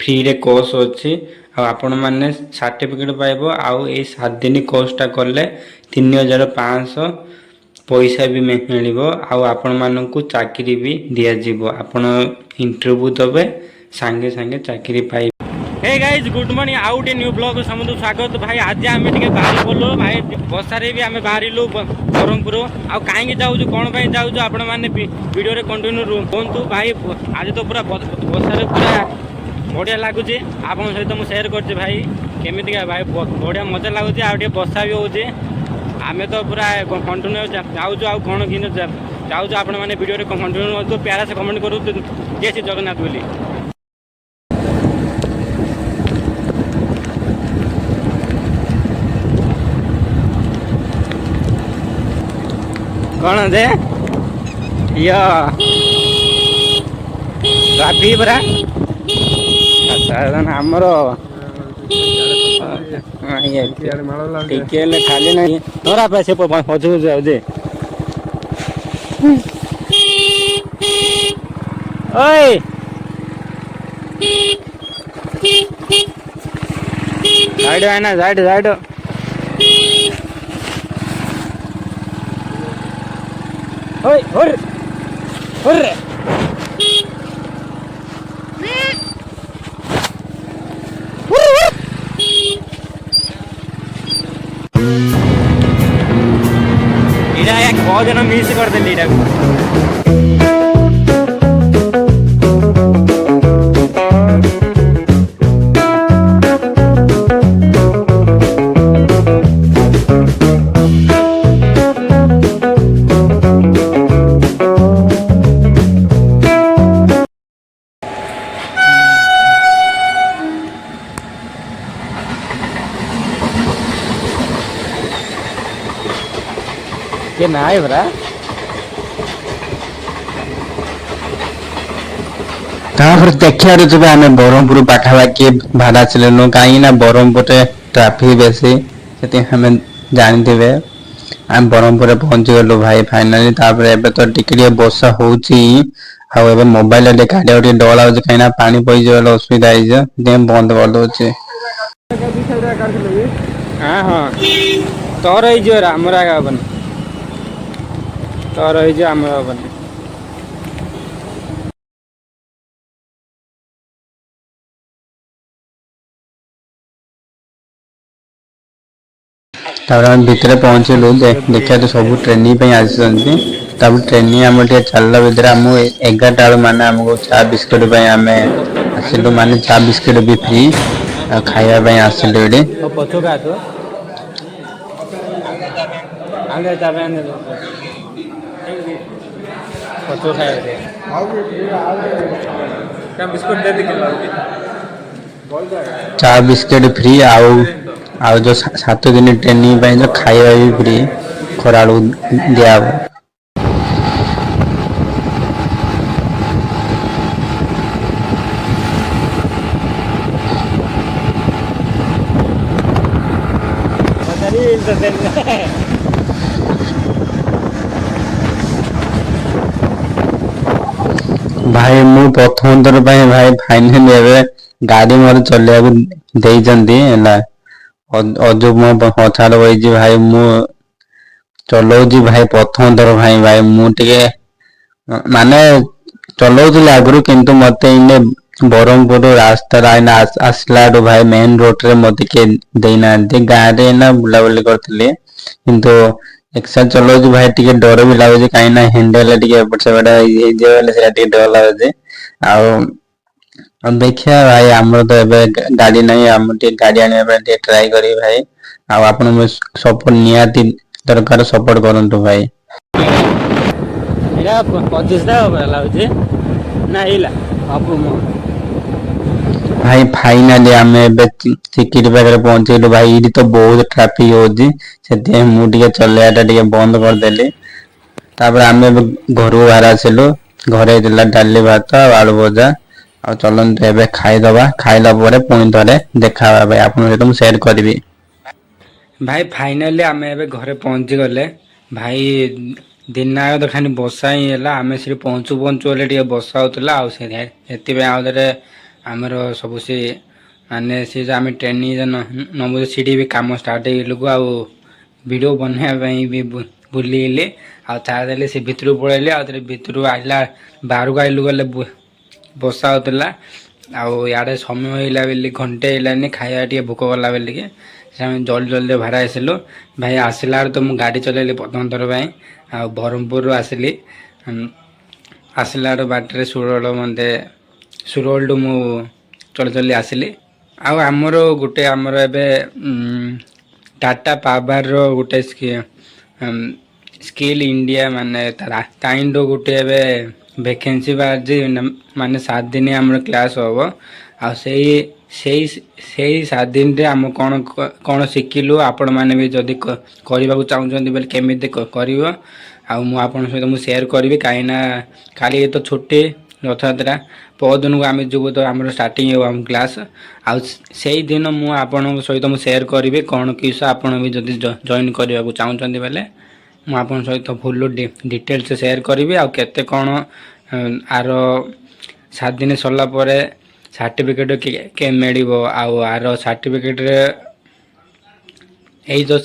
Free रे course अच्छी आपण मैंने सर्टिफिकेट पाइब आउ ये 7 दिन कोर्सटा कले 3500 पैसा भी मिल आपण मानू चाकरी भी दिज्व आपण इंटरव्यू देवे सांगे सांगे चाकरी पाइबे। हे गाइज गुड मॉर्निंग आउ गोटे न्यू ब्लॉग समस्त स्वागत भाई। आज आम टे बाहर पड़ो भाई बसारे भी आम बाहर ब्रह्मपुर आउ कहीं जाऊँ कौन जाऊँ आपण मैंने वीडियो रे कंटिन्यू रुहतु भाई। आज तो पूरा बसारे पूरा बढ़िया लगुच आप सहित मुझे सेयार कर भाई केमी भाई बढ़िया मजा लगुच आउ बसा भी होचे आम तो पूरा कंटिन्यू जाऊँ आउ कौन कि जाऊँ आपण मैंने वीडियो रे कंटिन्यू प्यारा से कमेंट करूँ जय श्री जगन्नाथ बोली। कौन दे यो राबी बरा अच्छा हमर टिके खाली नहीं तोरा पैसे पहुंचू जाऊ जे ओए साइड है ना साइड साइड ओए और इड़ा एक बहुत जन मिस कर देली इड़ा के ना है भरा तापर देखिया रे जब आमे बरहमपुर पाखापाखि भाड़ा चलेनु कहीं ना बरहमपुर ट्रैफिक बेसी से हमें जानते आम बरहमपुर पहुंची गलु भाई फाइनाली। तापर एबे तो टिके वर्षा होउची आ एबे मोबाइल रे गाड़ी उठी डोला होची कहीं ना पानी पई जले असुविधा है जे देम बंद कर दोची। हां हां तोर ही जो हमरा का बन तो रही हमरा बने भितर पहुंचलु देखा तो सब ट्रेनिंग आसती ट्रेनिंग आम चलला भितर आम 11टा मान आमको चा बिस्किट आम आसलु मान चा बिस्किट भी फ्री खावाई आसलु ये चा बिस्किट फ्री आउ जो 7 दिन ट्रेनिंग जो खाଇବା भी फ्री खरा दिया भाई मु प्रथम थर भाई फाइनाली एवं गाड़ी मोर चलने अजब मो पछाड़ बही भाई मु चलाऊँ भाई प्रथम थर भाई मुझे माने चलाऊली आगु किंतु मत इन बरहमपुर रास्ता आसला भाई मेन रोड रे मत किए देना गाँव रे ना बुलाबुली करी किंतु एक्सा चलाऊँ भाई टे डर भी लगुच कहीं हैंडल एपट सेपटे डर लगुच देखिया भाई आमर तो ए गाड़ी नहीं आम गाड़ी आने ट्राए करी भाई आप सपोर्ट निहाती दरकार सपोर्ट करूँ भाई 25 भाई फाइनाली आम टिकेट पाखे पहुंचलु भाई ये तो बहुत ट्राफिक होती मुझे चलवाटा बंद करदेली आम घर बाहर आसलु घरे डाली भात आलू भजा आ चलते एवं खाईदबा खाइला पुणी थे देखा भाई आप मुझे सेयार करी भाई फाइनाली आम ए घरे पहुंची गले भाई दिन तो खाली बसा ही है आम से पहुँचू पहुँचू टे बसा होता आउे ଆମର ସବୁ ସେ ମାନେ ସେ ଯେଉଁ ଆମେ ଟ୍ରେନିଂ ନେବୁ ସେଠି ବି କାମ ଷ୍ଟାର୍ଟ ହେଇଗଲକୁ ଆଉ ଭିଡ଼ିଓ ବନେଇବା ପାଇଁ ବି ବୁଲିଗଲେ ଆଉ ତାଦେଲେ ସେ ଭିତରକୁ ପଳେଇଲେ ଆଉ ଥରେ ଭିତରୁ ଆଇଲା ବାହାରକୁ ଆଇଲୁ ଗଲେ ବର୍ଷା ହେଉଥିଲା ଆଉ ଇଆଡ଼େ ସମୟ ହେଇଲା ବୋଲି ଘଣ୍ଟେ ହେଇଲାନି ଖାଇବା ଟିକେ ଭୋକ କଲା ବୋଲିକି ସେ ଆମେ ଜଲ୍ଦି ବାହାରି ଆସିଲୁ। ଭାଇ ଆସିଲା ବେଳେ ତ ମୁଁ ଗାଡ଼ି ଚଲେଇଲି ପ୍ରଥମ ଥର ପାଇଁ ଆଉ ବ୍ରହ୍ମପୁରରୁ ଆସିଲି। ଆସିଲା ବେଳେ ବାଟରେ ସୁରଳଠୁ ମୁଁ ଚଲି ଆସିଲି। ଆଉ ଆମର ଏବେ ଟାଟା ପାୱାରର ଗୋଟେ ସ୍କିଲ୍ ଇଣ୍ଡିଆ ମାନେ ତାଇଣ୍ଡ ଗୋଟେ ଏବେ ଭେକେନ୍ସି ବାହାରିଛି ମାନେ 7 ଦିନ ଆମର କ୍ଲାସ୍ ହେବ ଆଉ ସେଇ 7 ଦିନରେ ଆମେ କ'ଣ ଶିଖିଲୁ ଆପଣମାନେ ବି ଯଦି କରିବାକୁ ଚାହୁଁଛନ୍ତି ବୋଲେ କେମିତି କରିବ ଆଉ ମୁଁ ଆପଣଙ୍କ ସହିତ ମୁଁ ସେୟାର କରିବି କାହିଁକିନା କାଲି ତ ଛୁଟି ରଥଯାତ୍ରା ପରଦିନକୁ ଆମେ ଯିବୁ ତ ଆମର ଷ୍ଟାର୍ଟିଂ ହେବ ଆମ କ୍ଲାସ୍ ଆଉ ସେଇଦିନ ମୁଁ ଆପଣଙ୍କ ସହିତ ମୁଁ ସେୟାର କରିବି କ'ଣ କିସ ଆପଣ ବି ଯଦି ଜଏନ୍ କରିବାକୁ ଚାହୁଁଛନ୍ତି ବୋଲେ ମୁଁ ଆପଣଙ୍କ ସହିତ ଫୁଲ୍ ଡିଟେଲ୍ସ ସେୟାର କରିବି ଆଉ କେତେ କ'ଣ ଆର 7 ଦିନ ସରିଲା ପରେ ସାର୍ଟିଫିକେଟ୍ ମିଳିବ ଆଉ ଆର ସାର୍ଟିଫିକେଟ୍ରେ ଏଇ ଯେଉଁ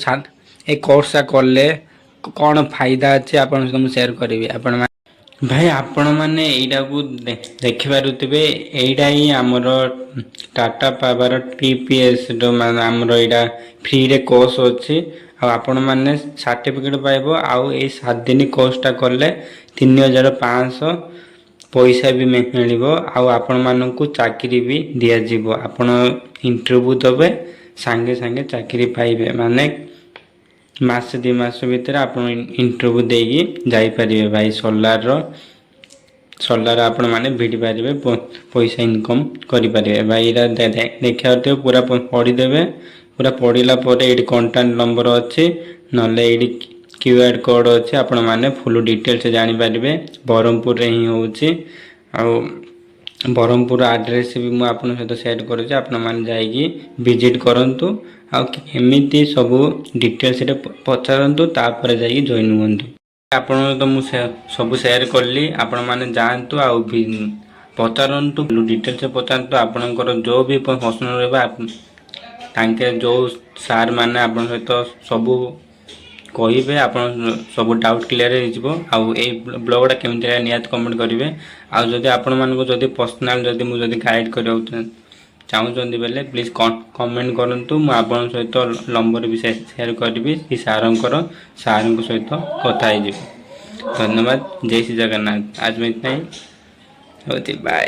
ଏଇ କୋର୍ସଟା କଲେ କ'ଣ ଫାଇଦା ଅଛି ଆପଣଙ୍କ ସହିତ ମୁଁ ସେୟାର କରିବି। ଭାଇ ଆପଣମାନେ ଏଇଟାକୁ ଦେଖିପାରୁଥିବେ ଏଇଟା ହିଁ ଆମର ଟାଟା ପାୱାର TPSର ମାନେ ଆମର ଏଇଟା ଫ୍ରିରେ କୋର୍ସ ଅଛି ଆଉ ଆପଣମାନେ ସାର୍ଟିଫିକେଟ୍ ପାଇବ ଆଉ ଏଇ 7 ଦିନ କୋର୍ସଟା କଲେ 3500 ପଇସା ବି ମିଳିବ ଆଉ ଆପଣମାନଙ୍କୁ ଚାକିରି ବି ଦିଆଯିବ। ଆପଣ ଇଣ୍ଟରଭ୍ୟୁ ଦେବେ ସାଙ୍ଗେ ସାଙ୍ଗେ ଚାକିରି ପାଇବେ ମାନେ ମାସେ 2 ମାସ ଭିତରେ ଆପଣ ଇଣ୍ଟରଭ୍ୟୁ ଦେଇକି ଯାଇପାରିବେ। ଭାଇ ସୋଲାର ଆପଣମାନେ ଭିଡ଼ି ପାରିବେ ପଇସା ଇନକମ୍ କରିପାରିବେ। ଭାଇ ଏଇଟା ଦେଖିବାକୁ ପୁରା ପଢ଼ିଦେବେ ପୁରା ପଢ଼ିଲା ପରେ ଏଇଠି କଣ୍ଟାକ୍ଟ ନମ୍ବର ଅଛି ନହେଲେ ଏଇଠି QR କୋଡ଼୍ ଅଛି ଆପଣମାନେ ଫୁଲ୍ ଡିଟେଲ୍ସ ଜାଣିପାରିବେ। ବ୍ରହ୍ମପୁରରେ ହିଁ ହେଉଛି ଆଉ ବ୍ରହ୍ମପୁର ଆଡ୍ରେସ୍ ବି ମୁଁ ଆପଣଙ୍କ ସହିତ ସେୟାର କରୁଛି ଆପଣମାନେ ଯାଇକି ଭିଜିଟ୍ କରନ୍ତୁ ଆଉ ଏମିତି ସବୁ ଡିଟେଲ୍ସରେ ପଚାରନ୍ତୁ ତାପରେ ଯାଇକି ଜଏନ୍ ହୁଅନ୍ତୁ। ଆପଣଙ୍କୁ ତ ମୁଁ ସବୁ ସେୟାର କଲି ଆପଣମାନେ ଯାଆନ୍ତୁ ଆଉ ପଚାରନ୍ତୁ ଡିଟେଲ୍ସ ପଚାରନ୍ତୁ ଆପଣଙ୍କର ଯେଉଁ ବି ପ୍ରଶ୍ନ ରହିବ ତାଙ୍କେ ଯେଉଁ ସାର୍ ମାନେ ଆପଣଙ୍କ ସହିତ ସବୁ କହିବେ ଆପଣ ସବୁ ଡାଉଟ୍ କ୍ଲିୟର ହେଇଯିବ। ଆଉ ଏଇ ବ୍ଲଗ୍ଟା କେମିତି ଲାଗିଲା ନିହାତି କମେଣ୍ଟ କରିବେ ଆଉ ଯଦି ଆପଣମାନଙ୍କୁ ଯଦି ପର୍ସନାଲ ମୁଁ ଯଦି ଗାଇଡ଼ କରିବାକୁ ଚାହୁଁଛନ୍ତି ବୋଲେ ପ୍ଲିଜ୍ କମେଣ୍ଟ କରନ୍ତୁ ମୁଁ ଆପଣଙ୍କ ସହିତ ନମ୍ବର ବି ସେୟାର କରିବି ଏ ସାର୍ଙ୍କ ସହିତ କଥା ହେଇଯିବି। ଧନ୍ୟବାଦ। ଜୟ ଶ୍ରୀ ଜଗନ୍ନାଥ। आज में इतना ही होती बाय।